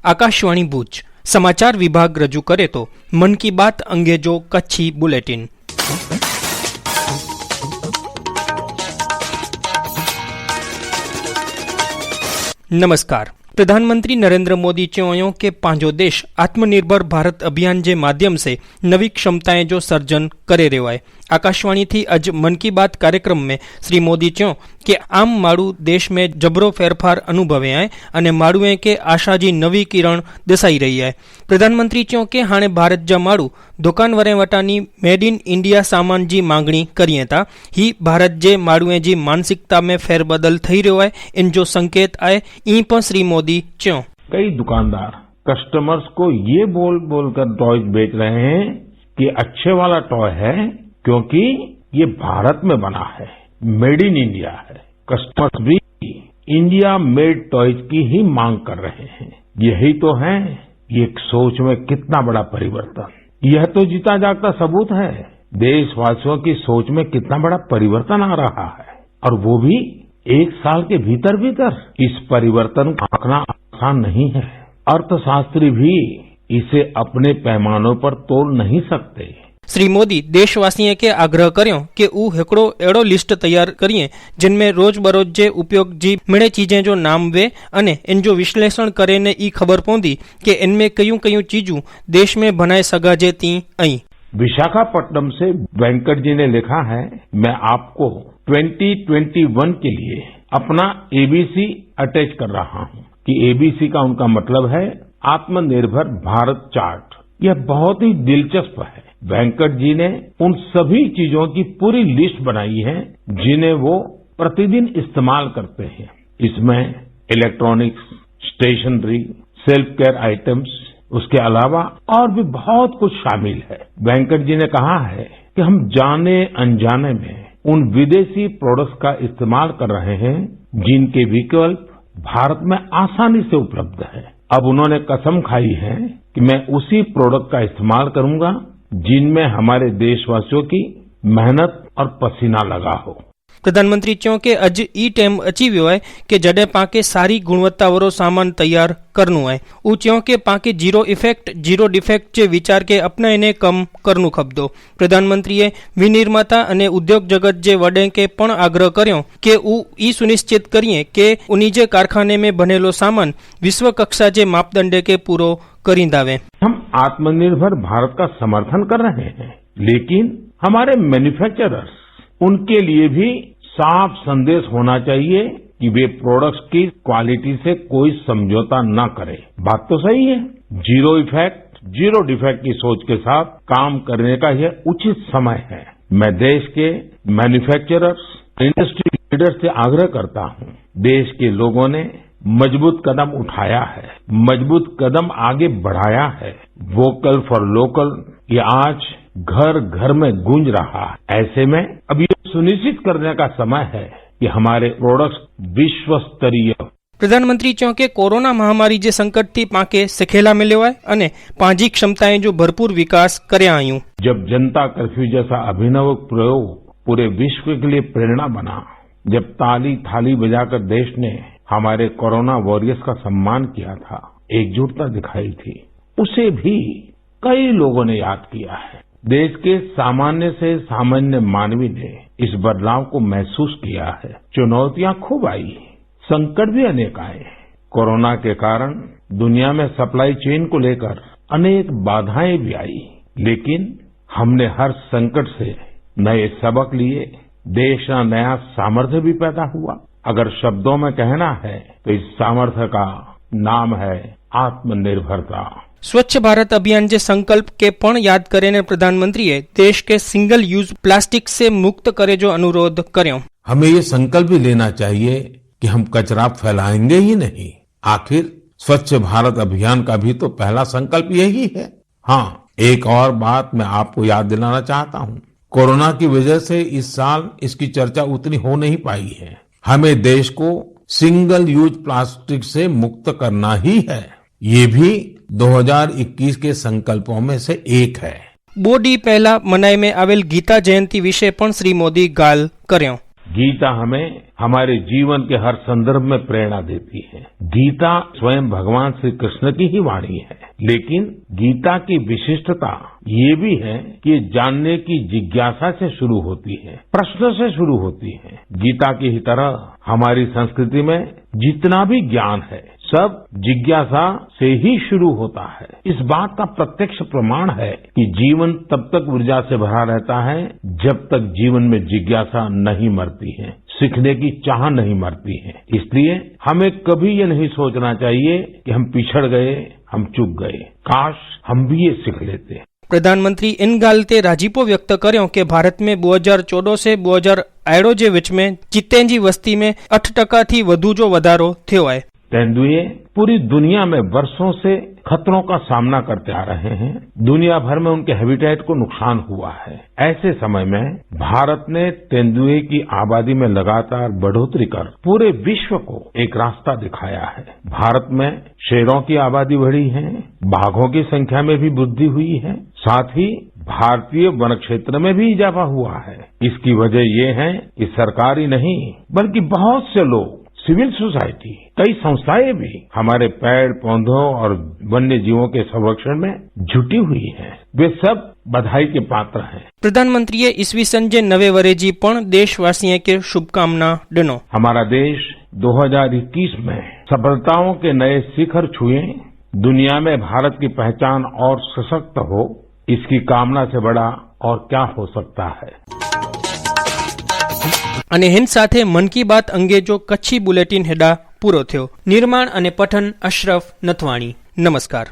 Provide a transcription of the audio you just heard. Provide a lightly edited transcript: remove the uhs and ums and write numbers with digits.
આકાશવાણી ભુજ સમાચાર વિભાગ રજૂ કરે તો મન કી બાત અંગે જો કચ્છી બુલેટિન। नमस्कार। प्रधानमंत्री नरेंद्र मोदी चयो कि पंहिंजो देश आत्मनिर्भर भारत अभियान के माध्यम से नवी क्षमताएं जो सर्जन करे रह्यो है। आकाशवाणी थी अज मन की बात कार्यक्रम में श्री मोदी चयो कि आम माड़ू देश में जबरो फेरफार अनुभवे है अने माड़ुए के आशा जी नवी किरण दसाई रही है। प्रधानमंत्री चयो कि हाणे भारत जा माड़ू दुकान वरे वटानी मेड इन इंडिया सामान जी मांगणी करिए था। ही भारत जे माड़ुए जी मानसिकता में फेरबदल थई रह्यो है, इन जो संकेत आए ई पर श्री मोदी चयो। कई दुकानदार कस्टमर्स को ये बोल कर टॉयज बेच रहे हैं कि अच्छे वाला टॉय है क्योंकि ये भारत में बना है, मेड इन इंडिया है। कस्टमर्स भी इंडिया मेड टॉयज की ही मांग कर रहे हैं। यही तो है ये सोच में कितना बड़ा परिवर्तन। यह तो जीता जागता सबूत है देशवासियों की सोच में कितना बड़ा परिवर्तन आ रहा है, और वो भी एक साल के भीतर। इस परिवर्तन को आंकना आसान नहीं है। अर्थशास्त्री भी इसे अपने पैमानों पर तोल नहीं सकते। श्री मोदी देशवासियों के आग्रह कर्यो कि ऊ हिकड़ो एड़ो लिस्ट तैयार करिए जिनमें रोज बरोज जे उपयोग जी मिले चीजें जो नाम वे अने इन जो विश्लेषण करे ने ई खबर पौंदी कि इनमें कयूं कयूं चीजू देश में बनाए सगा जे ती आई। विशाखापट्टनम से वेंकट जी ने लिखा है, मैं आपको 2021 के लिए अपना एबीसी अटैच कर रहा हूँ कि एबीसी का उनका मतलब है आत्मनिर्भर भारत चार्ट। यह बहुत ही दिलचस्प है। वेंकट जी ने उन सभी चीजों की पूरी लिस्ट बनाई है जिन्हें वो प्रतिदिन इस्तेमाल करते हैं। इसमें electronics, stationery, self care items, उसके अलावा और भी बहुत कुछ शामिल है। वेंकट जी ने कहा है कि हम जाने अनजाने में उन विदेशी प्रोडक्ट्स का इस्तेमाल कर रहे हैं जिनके विकल्प भारत में आसानी से उपलब्ध है। अब उन्होंने कसम खाई है कि मैं उसी प्रोडक्ट का इस्तेमाल करूंगा जिनमें हमारे देशवासियों की मेहनत और पसीना लगा हो। प्रधानमंत्री चयो कि अज ई टाइम अची वियो है कि जडे पाके सारी गुणवत्ता वारो सामान तैयार करनु है। ऊ चयो कि पाके जीरो इफेक्ट जीरो डिफेक्ट जे विचार के अपनाईने कम करनु खपदो। प्रधानमंत्रीए विनिर्माता अने उद्योग जगत जे वडे के पण आग्रह कर्यो कि ऊ ई सुनिश्चित करिए कि उनी जे कारखाने में बनेलो सामान विश्व कक्षा जे मापदंडे के पूरो करींदावे। हम आत्मनिर्भर भारत का समर्थन कर रहे हैं, लेकिन हमारे मैन्युफैक्चरर्स उनके लिए भी साफ संदेश होना चाहिए कि वे प्रोडक्ट्स की क्वालिटी से कोई समझौता न करें। बात तो सही है, जीरो इफेक्ट जीरो डिफेक्ट की सोच के साथ काम करने का यह उचित समय है। मैं देश के मैन्युफैक्चरर्स, इंडस्ट्री लीडर्स से आग्रह करता हूँ, देश के लोगों ने मजबूत कदम उठाया है, मजबूत कदम आगे बढ़ाया है। वोकल फॉर लोकल ये आज घर घर में गूंज रहा है। ऐसे में अब ये सुनिश्चित करने का समय है कि हमारे प्रोडक्ट्स विश्व स्तरीय। प्रधानमंत्री चयो कि कोरोना महामारी जे संकट थी पाके सिखेला मिल्यो है अने पांजी क्षमताएं जो भरपूर विकास करया आयूं। जब जनता कर्फ्यू जैसा अभिनव प्रयोग पूरे विश्व के लिए प्रेरणा बना, जब ताली थाली बजाकर देश ने हमारे कोरोना वॉरियर्स का सम्मान किया था, एकजुटता दिखाई थी, उसे भी कई लोगों ने याद किया है। देश के सामान्य से सामान्य मानवी ने इस बदलाव को महसूस किया है। चुनौतियां खूब आई, संकट भी अनेक आए। कोरोना के कारण दुनिया में सप्लाई चेन को लेकर अनेक बाधाएं भी आई, लेकिन हमने हर संकट से नए सबक लिए, देश का नया सामर्थ्य भी पैदा हुआ। अगर शब्दों में कहना है तो इस सामर्थ्य का नाम है आत्मनिर्भरता। स्वच्छ भारत अभियान जे संकल्प के पण याद करेने प्रधानमंत्रीए देश के सिंगल यूज प्लास्टिक से मुक्त करे जो अनुरोध कर्यो। हमें ये संकल्प भी लेना चाहिए कि हम कचरा फैलाएंगे ही नहीं। आखिर स्वच्छ भारत अभियान का भी तो पहला संकल्प यही है। हाँ, एक और बात मैं आपको याद दिलाना चाहता हूँ। कोरोना की वजह से इस साल इसकी चर्चा उतनी हो नहीं पाई है। हमें देश को सिंगल यूज प्लास्टिक से मुक्त करना ही है। ये भी 2021 के संकल्पों में से एक है। बोडी पहला मनाई में आवेल गीता जयंती विषय पण श्री मोदी गाल कर्यो। गीता हमें हमारे जीवन के हर संदर्भ में प्रेरणा देती है। गीता स्वयं भगवान श्री कृष्ण की ही वाणी है, लेकिन गीता की विशिष्टता ये भी है कि ये जानने की जिज्ञासा से शुरू होती है, प्रश्न से शुरू होती है। गीता की ही तरह हमारी संस्कृति में जितना भी ज्ञान है सब जिज्ञासा से ही शुरू होता है। इस बात का प्रत्यक्ष प्रमाण है कि जीवन तब तक ऊर्जा से भरा रहता है जब तक जीवन में जिज्ञासा नहीं मरती है, सीखने की चाह नहीं मरती है। इसलिए हमें कभी ये नहीं सोचना चाहिए कि हम पिछड़ गए, हम चूक गए, काश हम भी ये सीख लेते। प्रधानमंत्री इन गालते राजीपो व्यक्त कर्यो कि भारत में 2014 से 2018 जे विच में चीतें जी वस्ती में 8% थी वधु जो वधारो थयो है। तेंदुए पूरी दुनिया में वर्षों से खतरों का सामना करते आ रहे हैं। दुनिया भर में उनके हैबिटेट को नुकसान हुआ है। ऐसे समय में भारत ने तेंदुए की आबादी में लगातार बढ़ोतरी कर पूरे विश्व को एक रास्ता दिखाया है। भारत में शेरों की आबादी बढ़ी है, बाघों की संख्या में भी वृद्धि हुई है, साथ ही भारतीय वन क्षेत्र में भी इजाफा हुआ है। इसकी वजह ये है कि सरकार ही नहीं बल्कि बहुत से लोग, सिविल सोसाइटी, कई संस्थाएं भी हमारे पेड़ पौधों और वन्य जीवों के संरक्षण में जुटी हुई हैं। वे सब बधाई के पात्र हैं। प्रधानमंत्रीए ईस्वीसन जे नवे वरेजी पण देशवासीए के शुभकामना दिनो। हमारा देश 2021 में सफलताओं के नए शिखर छुए, दुनिया में भारत की पहचान और सशक्त हो, इसकी कामना से बड़ा और क्या हो सकता है। અને હિન સાથે મન કી બાત અંગે જો કચ્છી બુલેટિન હેડા પૂરો થયો। નિર્માણ અને પઠન અશરફ નથવાણી। નમસ્કાર।